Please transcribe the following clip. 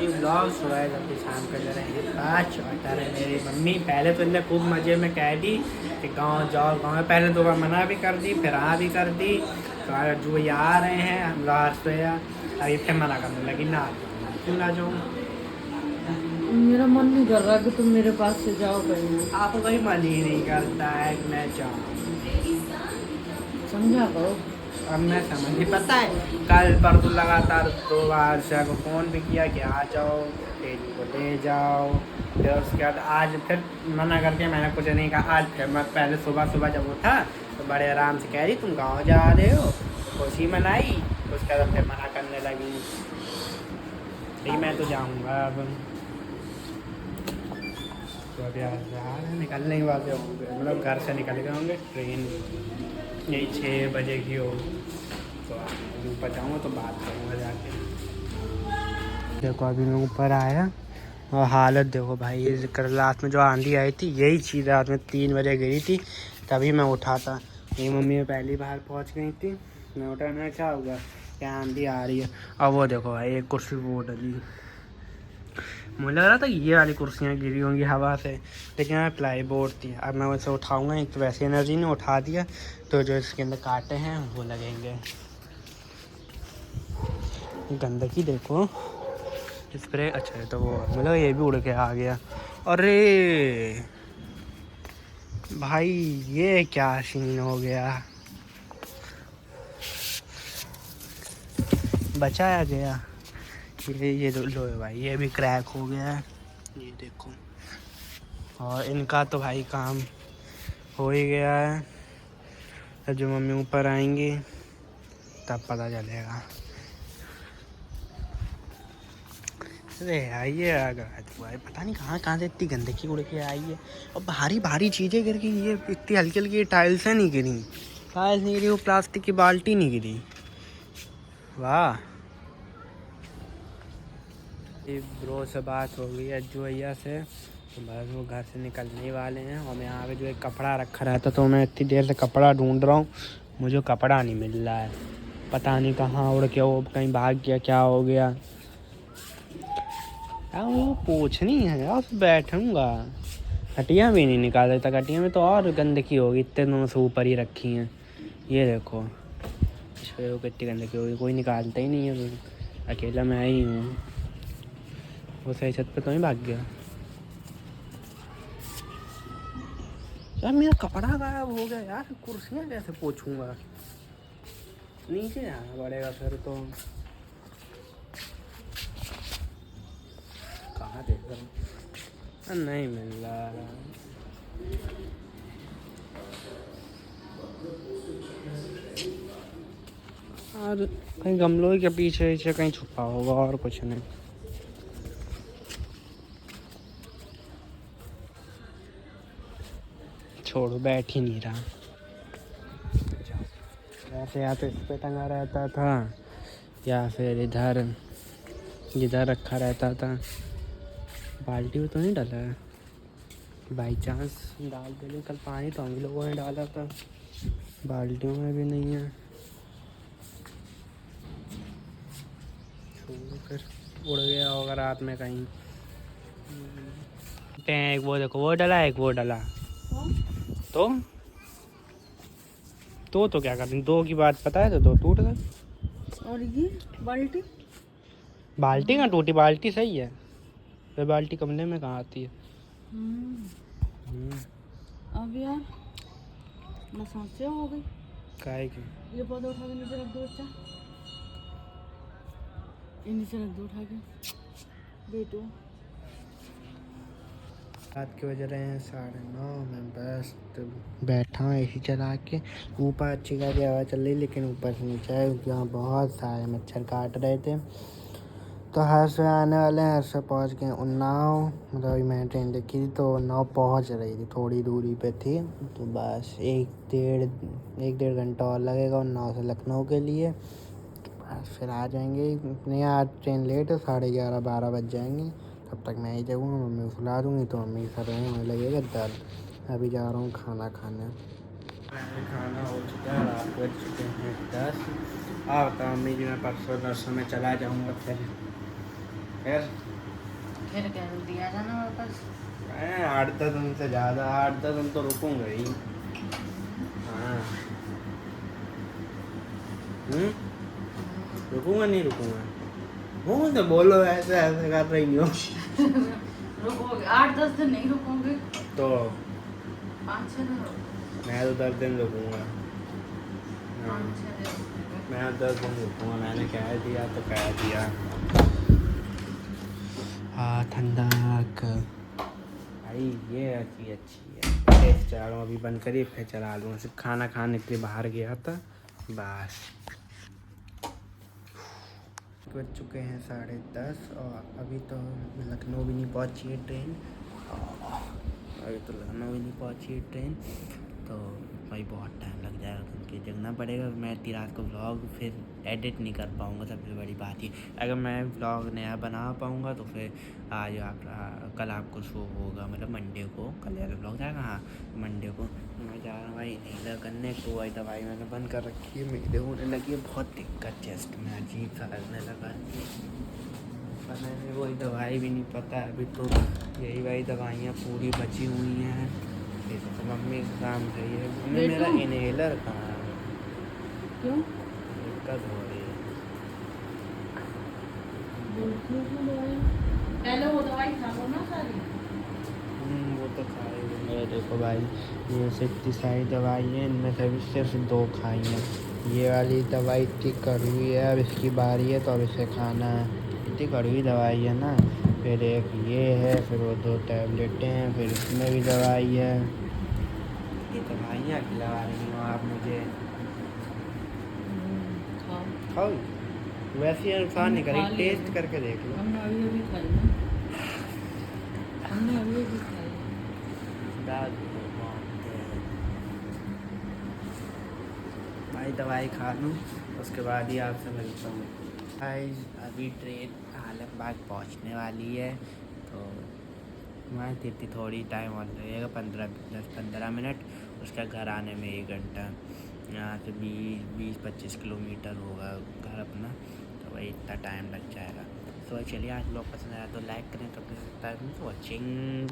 New blog. सुबह जल्दी शाम कर ले रहे हैं 5 और कह रहे मेरी मम्मी पहले तो इनने खूब मज़े में कह दी कि गांव जाओ गांव में, पहले 2 बार मना भी कर दी, फिर हाँ भी कर दी। तो आज जो ये आ रहे हैं हम लास्ट पे अभी फिर मना करने लगी ना क्यों ना जाऊँ। मेरा मन नहीं कर रहा कि तुम मेरे पास से जाओ कहीं। आपका ही मन ही नहीं करता है कि मैं जाऊँ। समझा करो। अब मैं समझ नहीं, पता है कल परसों लगातार 2 बार से को फ़ोन भी किया कि आ जाओ तेजी को ले जाओ। फिर उसके बाद आज फिर मना करके मैंने कुछ नहीं कहा। आज फिर मैं पहले सुबह सुबह जब उठा तो बड़े आराम से कह रही तुम गांव जा रहे हो, खुशी मनाई। उसके बाद फिर मना करने लगी भाई मैं तो जाऊँगा अब। तो अभी आज निकलने ही वाले होंगे, मतलब घर से निकल गए होंगे। ट्रेन यही 6 बजे की हो तो ऊपर जाऊँगा तो बात करूँगा जाके। देखो अभी मैं ऊपर आया और हालत देखो भाई, ये कल रात में जो आंधी आई थी यही चीज़ रात में 3 बजे गिरी थी, तभी मैं उठा था। मेरी मम्मी पहली बार पहुंच गई थी, मैं उठा, मैं क्या होगा क्या आंधी आ रही है। अब वो देखो भाई एक कुर्सी वो डली, मुझे लग रहा था ये वाली कुर्सियाँ गिरी होंगी हवा से, लेकिन यहाँ प्लाई बोर्ड थी। अब मैं वैसे उठाऊँगा, एक तो वैसे एनर्जी ने उठा दिया तो जो इसके अंदर कांटे हैं वो लगेंगे। गंदगी देखो स्प्रे, अच्छा है तो वो मतलब ये भी उड़ के आ गया। अरे भाई ये क्या सीन हो गया, बचाया गया। ये लो भाई ये भी क्रैक हो गया है, ये देखो। और इनका तो भाई काम हो ही गया है, अब जो मम्मी ऊपर आएंगी तब पता चलेगा। अरे यार ये आ गया हुआ है, पता नहीं कहाँ कहाँ से इतनी गंदगी उड़ के आई है। और भारी भारी चीज़ें गिर गई, ये इतनी हल्की हल्की टाइल्सें नहीं गिरी, टाइल्स नहीं गिरी, वो प्लास्टिक की बाल्टी नहीं गिरी। वाह। ये ब्रो से बात हो गई अज्जू भैया से, तो बस वो घर से निकलने वाले हैं। और मैं यहाँ पे जो एक कपड़ा रखा रहता तो मैं इतनी देर से कपड़ा ढूंढ रहा हूँ, मुझे कपड़ा नहीं मिल रहा है, पता नहीं कहाँ उड़ के वो कहीं भाग गया, क्या हो गया यार। वो पूछनी है यार, उस बैठूँगा। खटिया भी नहीं निकाल देता, खटिया में तो और गंदगी होगी, इतने दिनों से ऊपर ही रखी हैं। ये देखो इस पर कितनी गंदगी होगी, कोई निकालता ही नहीं है, अकेला मैं ही हूँ। वो सही छत पे तो नहीं भाग गया यार, मेरा कपड़ा गायब हो गया यार, कुर्सियाँ कैसे पोछूंगा, नीचे जाना पड़ेगा फिर तो। कहाँ देख रहा हूँ, नहीं मिल रहा। और कहीं गमलों के पीछे पीछे कहीं छुपा होगा और कुछ नहीं। छोड़ो बैठ ही नहीं रहा, वैसे या तो इस पे टंगा रहता था या फिर इधर जिधर रखा रहता था। बाल्टी में तो नहीं डाला है, बाई चांस डाल देने, कल पानी तो हम लोगों ने डाला था, बाल्टियों में भी नहीं है। छोड़ो फिर, उड़ गया होगा रात में कहीं। एक वो देखो वो डला, एक वो डला। तो तो क्या कर रही, 2 की बात पता है तो 2 टूट गए। और ये बाल्टी बाल्टी कहाँ टूटी, बाल्टी सही है, फिर बाल्टी कमरे में कहाँ आती है। अब यार मैं समस्या हो गई। काहे की ये पौधा उठा के नीचे रख दो, बच्चा ये नीचे रख दो उठा के बेटो। रात के बज रहे हैं 9:30, मैं बस तो बैठा हूँ एसी चला के। ऊपर अच्छी खासी हवा चल रही, लेकिन ऊपर से नीचे है क्योंकि यहाँ बहुत सारे मच्छर काट रहे थे। तो हर से आने वाले हैं, हर से पहुँच गए उन्नाव। मतलब अभी मैंने ट्रेन देखी थी तो उन्नाव पहुँच रही थी, थोड़ी दूरी पे थी। तो बस एक डेढ़ घंटा और लगेगा उन्नाव से लखनऊ के लिए, तो बस फिर आ जाएंगे। नहीं आज ट्रेन लेट है, 11:30-12 बज जाएंगे, तब तक मैं ही जगूँगा। मम्मी को सुला दूँगी तो मम्मी सर रहे होने लगेगा दर्द। अभी जा रहा हूँ खाना खाने। खाना हो चुका है, रात बज चुके हैं 10। बताओ मम्मी जी, मैं परसों में चला जाऊँगा फिर फिर कह दिया जाना वापस। मैं 8-10 दिन से ज़्यादा 8-10 दिन तो रुकूंगा ही। हाँ। रुकूंगा नहीं रुकूंगा। मुँह से बोलो ऐसे ऐसे कर रही हो। रुकोगे 8-10 दिन नहीं रुकोगे तो 5-6 दिन रुकोगे। मैं तो 10 दिन रुकूंगा। हाँ 5-6 दिन रुकोगे। मैं 10 दिन रुकूंगा। मैंने कह दिया तो कह दिया। हाँ ठंडक भाई ये अच्छी है। टेस्ट चला रहा हूँ अभी बंद करिए फिर चला लूँगा। सिर्फ खाना खाने के लिए बाहर गया था बस। बज चुके हैं 10:30 और अभी तो लखनऊ भी नहीं पहुंची है ट्रेन। अभी तो लखनऊ भी नहीं पहुंची है ट्रेन तो भाई बहुत टाइम लग जाएगा क्योंकि जगना पड़ेगा। मैं इतनी रात को व्लॉग फिर एडिट नहीं कर पाऊँगा। सबसे बड़ी बात ये अगर मैं व्लॉग नया बना पाऊँगा तो फिर आज कल आपको शो होगा मतलब मंडे को। कल यार व्लॉग जाएगा हाँ मंडे को। मैं जा रहा हूँ भाई इनहेलर करने को। वही दवाई मैंने बंद कर रखी है। मेरे होने लगी है बहुत दिक्कत चेस्ट में अजीब सा लगने लगा है। मैंने वही दवाई भी नहीं पता है अभी तो। यही वही दवाइयाँ पूरी बची हुई हैं। तो मम्मी का काम सही है। मम्मी मेरा इनहेलर कहाँ है? क्यों दिक्कत हो रही है। पहले वो दवाई खा लो ना सारी। वो तो खाई है। देखो भाई ये इतनी सारी दवाई है इनमें से भी सिर्फ 2 खाई हैं। ये वाली दवाई इतनी कड़वी है अब इसकी बारी है तो अब इसे खाना है। इतनी कड़वी दवाई है ना। फिर एक ये है फिर वो 2 टैबलेटें हैं फिर इसमें भी दवाई है। ये दवाइयाँ खिला रही हो आप मुझे। खाओ वैसे ही नुकसान नहीं करेगी। टेस्ट करके देख लो। हमने अभी खाई ना। हमने अभी खाई। भाई दवाई खा लूँ उसके बाद ही आपसे मिलता हूँ। भाई अभी ट्रेन आलमबाग पहुँचने वाली है तो मैं इतनी थोड़ी टाइम और लगेगा 10-15 मिनट। उसका घर आने में 1 घंटा। यहाँ से 20-25 किलोमीटर होगा घर अपना तो वही इतना टाइम लग जाएगा। तो चलिए आज ब्लॉग पसंद आया तो लाइक करें तो वॉचिंग।